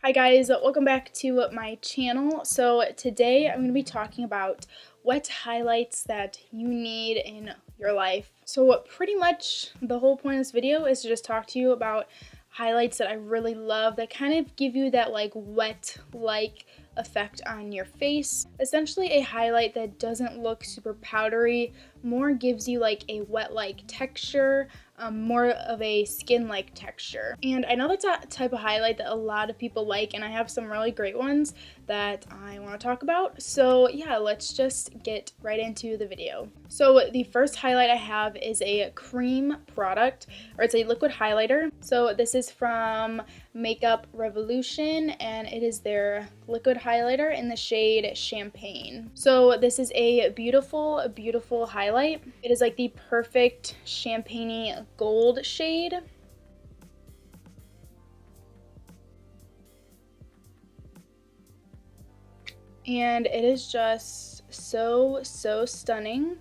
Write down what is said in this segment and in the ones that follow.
Hi guys, welcome back to my channel. So today I'm going to be talking about what highlights that you need in your life. So pretty much the whole point of this video is to just talk to you about highlights that I really love that kind of give you that like wet like effect on your face. Essentially a highlight that doesn't look super powdery, more gives you like a wet like texture, more of a skin like texture. And I know that's a type of highlight that a lot of people like, and I have some really great ones that I want to talk about. So yeah, let's just get right into the video. So the first highlight I have is a cream product, or it's a liquid highlighter. So this is from Makeup Revolution, and it is their liquid highlighter in the shade Champagne. So this is a beautiful, beautiful highlight. It is like the perfect champagne-y gold shade. And it is just so stunning.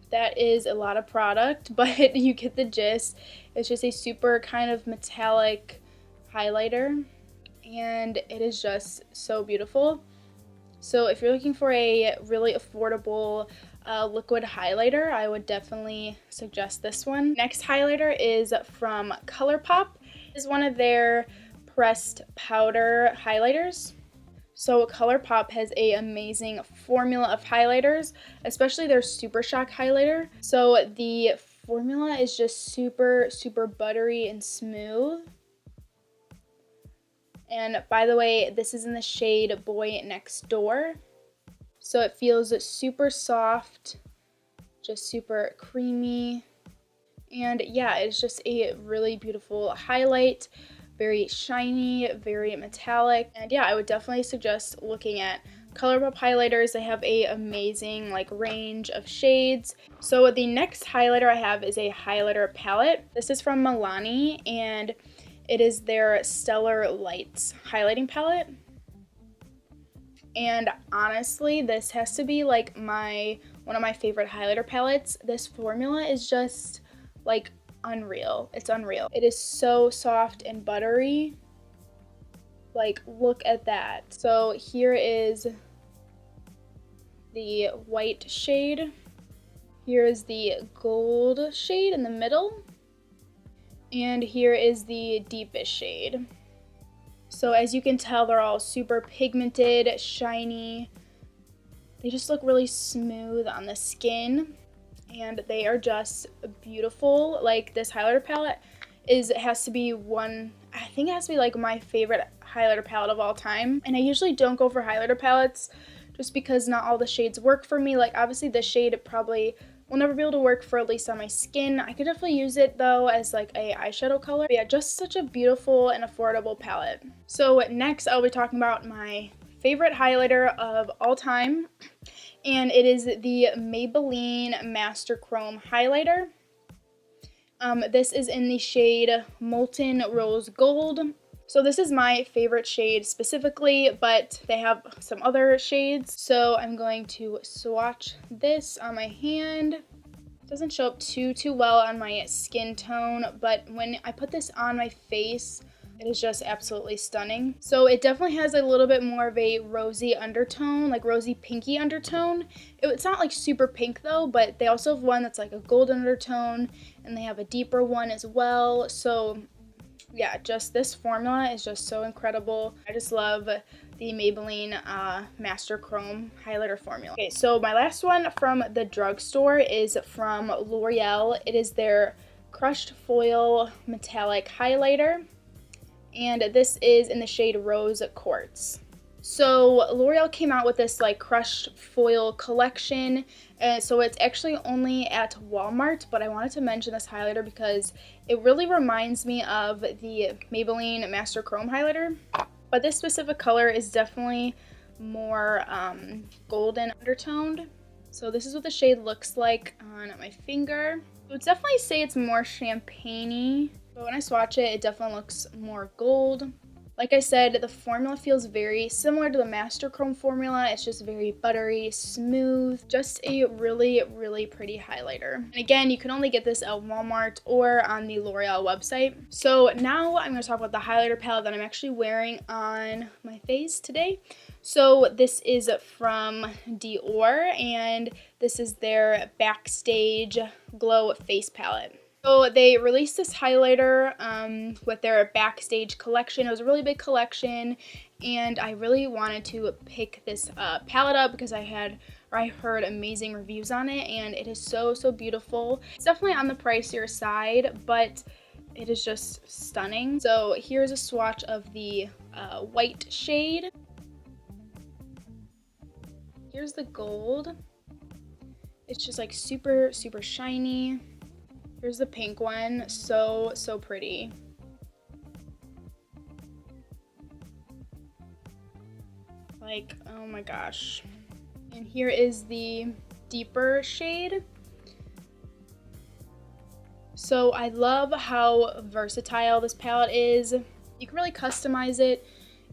That is a lot of product, but you get the gist. It's just a super kind of metallic highlighter, and it is just so beautiful. So if you're looking for a really affordable liquid highlighter, I would definitely suggest this one. Next highlighter is from Colourpop. This is one of their pressed powder highlighters. So Colourpop has an amazing formula of highlighters, especially their Super Shock highlighter. So the formula is just super buttery and smooth. And by the way, this is in the shade Boy Next Door. So it feels super soft, just super creamy. And yeah, it's just a really beautiful highlight. Very shiny, very metallic, and yeah, I would definitely suggest looking at Colourpop highlighters. They have a amazing like range of shades. So the next highlighter I have is a highlighter palette. This is from Milani, and it is their Stellar Lights highlighting palette. And honestly, this has to be like one of my favorite highlighter palettes. This formula is just like unreal. It's unreal. It is so soft and buttery. Like, look at that. So here is the white shade. Here is the gold shade in the middle. And here is the deepest shade. So as you can tell, they're all super pigmented, shiny. They just look really smooth on the skin. And they are just beautiful. Like, this highlighter palette has to be I think it has to be like my favorite highlighter palette of all time. And I usually don't go for highlighter palettes just because not all the shades work for me. Like, obviously this shade probably will never be able to work for at least on my skin. I could definitely use it though as like a eyeshadow color. But yeah, just such a beautiful and affordable palette. So next I'll be talking about my favorite highlighter of all time, and it is the Maybelline Masterchrome highlighter. This is in the shade Molten Rosegold. So this is my favorite shade specifically, but they have some other shades. So I'm going to swatch this on my hand. It doesn't show up too well on my skin tone, but when I put this on my face, it is just absolutely stunning. So it definitely has a little bit more of a rosy undertone, like rosy pinky undertone. It's not like super pink though, but they also have one that's like a golden undertone, and they have a deeper one as well. So yeah, just this formula is just so incredible. I just love the Maybelline Masterchrome highlighter formula. Okay, so my last one from the drugstore is from L'Oreal. It is their Crushed Foil Metallic Highlighter, and this is in the shade Rose Quartz. So L'Oreal came out with this like crushed foil collection, and so it's actually only at Walmart, but I wanted to mention this highlighter because it really reminds me of the Maybelline Masterchrome highlighter, but this specific color is definitely more golden undertoned. So this is what the shade looks like on my finger. I would definitely say it's more champagne-y, but when I swatch it, it definitely looks more gold. Like I said, the formula feels very similar to the Masterchrome formula. It's just very buttery, smooth, just a really, really pretty highlighter. And again, you can only get this at Walmart or on the L'Oreal website. So now I'm going to talk about the highlighter palette that I'm actually wearing on my face today. So this is from Dior, and this is their Backstage Glow Face Palette. So they released this highlighter with their Backstage collection. It was a really big collection, and I really wanted to pick this palette up because I heard amazing reviews on it, and it is so, so beautiful. It's definitely on the pricier side, but it is just stunning. So here's a swatch of the white shade. Here's the gold. It's just like super, super shiny. Here's the pink one. So, so pretty. Like, oh my gosh. And here is the deeper shade. So I love how versatile this palette is. You can really customize it.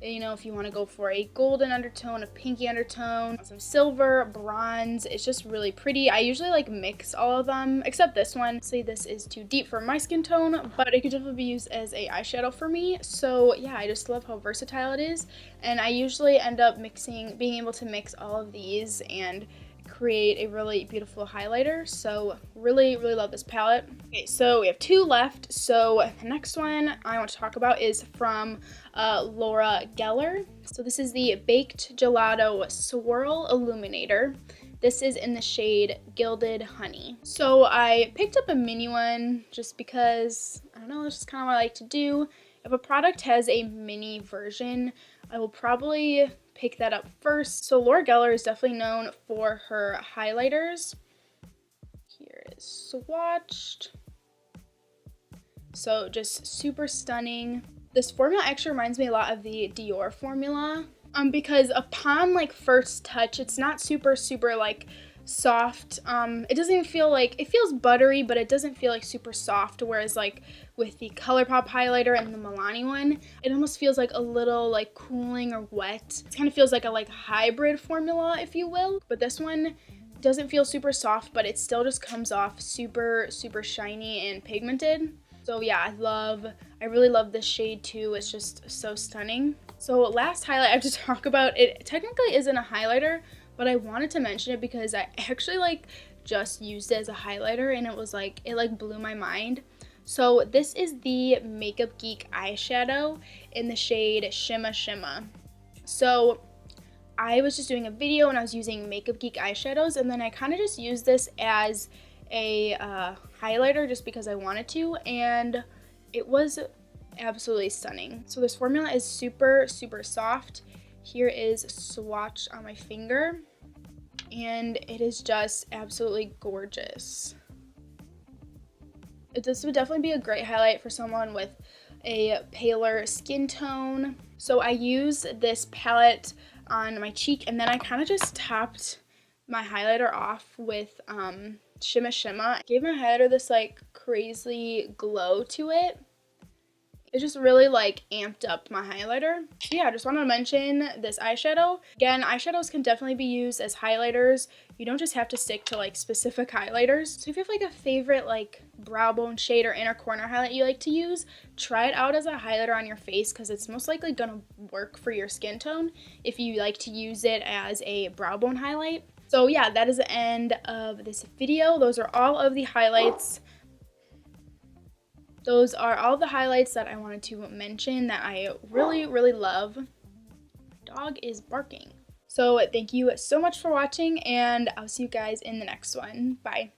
You know, if you want to go for a golden undertone, a pinky undertone, some silver, bronze, it's just really pretty. I usually like mix all of them, except this one. Say this is too deep for my skin tone, but it could definitely be used as a eyeshadow for me. So yeah, I just love how versatile it is. And I usually end up being able to mix all of these and create a really beautiful highlighter. So really, really love this palette. Okay, so we have two left. So the next one I want to talk about is from Gellar. So this is the Baked Gelato Swirl Illuminator. This is in the shade Gilded Honey. So I picked up a mini one just because, I don't know, that's just kind of what I like to do. If a product has a mini version, I will probably pick that up first. So Laura Geller is definitely known for her highlighters. Here is swatched. So just super stunning. This formula actually reminds me a lot of the Dior formula. Because upon like first touch, it's not super like soft. It doesn't even feel like, it feels buttery, but it doesn't feel like super soft, whereas like with the Colourpop highlighter and the Milani one, it almost feels like a little like cooling or wet. It kind of feels like a hybrid formula, if you will. But this one doesn't feel super soft, but it still just comes off super shiny and pigmented. So yeah, I really love this shade too. It's just so stunning. So last highlight I have to talk about, it technically isn't a highlighter, but I wanted to mention it because I actually just used it as a highlighter, and it was it blew my mind. So this is the Makeup Geek eyeshadow in the shade Shimma. So I was just doing a video and I was using Makeup Geek eyeshadows, and then I kind of just used this as a highlighter just because I wanted to, and it was absolutely stunning. So this formula is super soft. Here is swatch on my finger, and it is just absolutely gorgeous. This would definitely be a great highlight for someone with a paler skin tone. So I used this palette on my cheek, and then I kind of just topped my highlighter off with Shimma. It gave my highlighter this crazy glow to it. It just really amped up my highlighter. So yeah, I just wanted to mention this eyeshadow. Again, eyeshadows can definitely be used as highlighters. You don't just have to stick to specific highlighters. So if you have a favorite brow bone shade or inner corner highlight you like to use, try it out as a highlighter on your face, because it's most likely gonna work for your skin tone if you like to use it as a brow bone highlight. So yeah, that is the end of this video. Those are all of the highlights. Those are all the highlights that I wanted to mention that I really love. My dog is barking. So thank you so much for watching, and I'll see you guys in the next one. Bye.